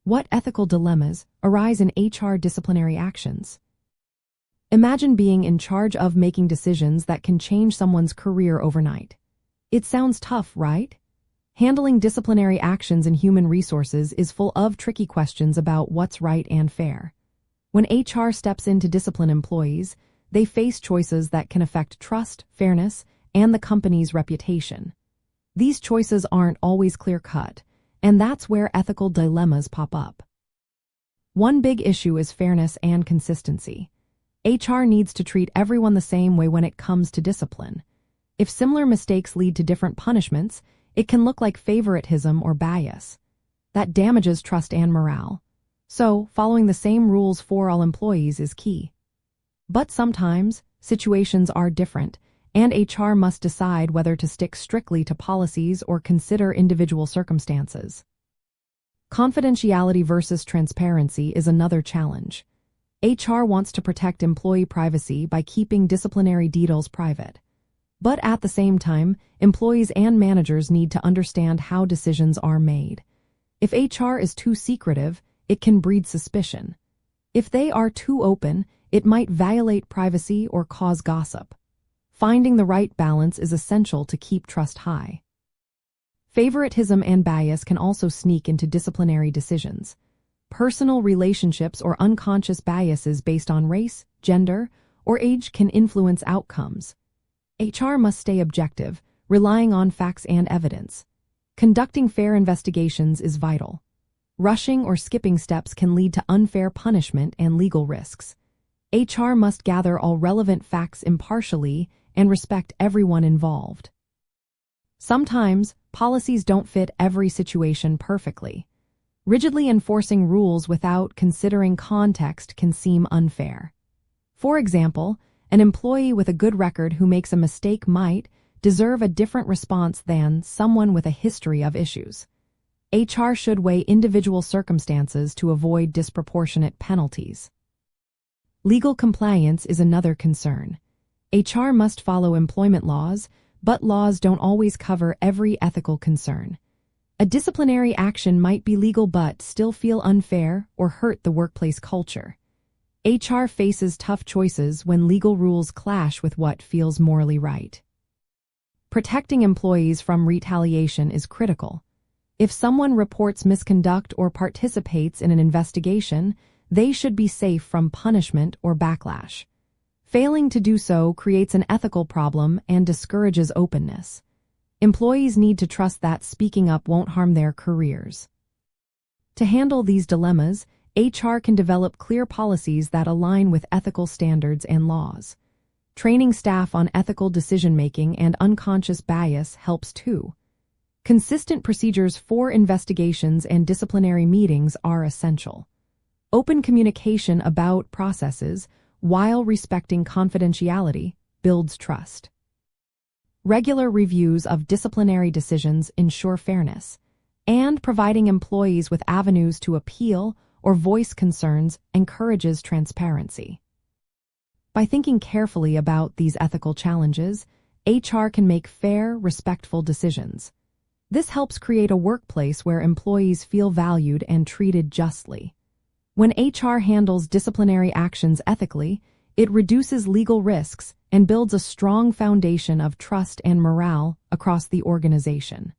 What ethical dilemmas arise in HR disciplinary actions? Imagine being in charge of making decisions that can change someone's career overnight. It sounds tough, right? Handling disciplinary actions in human resources is full of tricky questions about what's right and fair. When HR steps in to discipline employees, they face choices that can affect trust, fairness, and the company's reputation. These choices aren't always clear-cut, and that's where ethical dilemmas pop up. One big issue is fairness and consistency. HR needs to treat everyone the same way when it comes to discipline. If similar mistakes lead to different punishments, it can look like favoritism or bias. That damages trust and morale. So, following the same rules for all employees is key. But sometimes, situations are different, and HR must decide whether to stick strictly to policies or consider individual circumstances. Confidentiality versus transparency is another challenge. HR wants to protect employee privacy by keeping disciplinary details private. But at the same time, employees and managers need to understand how decisions are made. If HR is too secretive, it can breed suspicion. If they are too open, it might violate privacy or cause gossip. Finding the right balance is essential to keep trust high. Favoritism and bias can also sneak into disciplinary decisions. Personal relationships or unconscious biases based on race, gender, or age can influence outcomes. HR must stay objective, relying on facts and evidence. Conducting fair investigations is vital. Rushing or skipping steps can lead to unfair punishment and legal risks. HR must gather all relevant facts impartially and respect everyone involved. Sometimes, policies don't fit every situation perfectly. Rigidly enforcing rules without considering context can seem unfair. For example, an employee with a good record who makes a mistake might deserve a different response than someone with a history of issues. HR should weigh individual circumstances to avoid disproportionate penalties. Legal compliance is another concern. HR must follow employment laws, but laws don't always cover every ethical concern. A disciplinary action might be legal but still feel unfair or hurt the workplace culture. HR faces tough choices when legal rules clash with what feels morally right. Protecting employees from retaliation is critical. If someone reports misconduct or participates in an investigation, they should be safe from punishment or backlash. Failing to do so creates an ethical problem and discourages openness. Employees need to trust that speaking up won't harm their careers. To handle these dilemmas, HR can develop clear policies that align with ethical standards and laws. Training staff on ethical decision-making and unconscious bias helps too. Consistent procedures for investigations and disciplinary meetings are essential. Open communication about processes, while respecting confidentiality, builds trust. Regular reviews of disciplinary decisions ensure fairness, and providing employees with avenues to appeal or voice concerns encourages transparency. By thinking carefully about these ethical challenges, HR can make fair, respectful decisions. This helps create a workplace where employees feel valued and treated justly. When HR handles disciplinary actions ethically, it reduces legal risks and builds a strong foundation of trust and morale across the organization.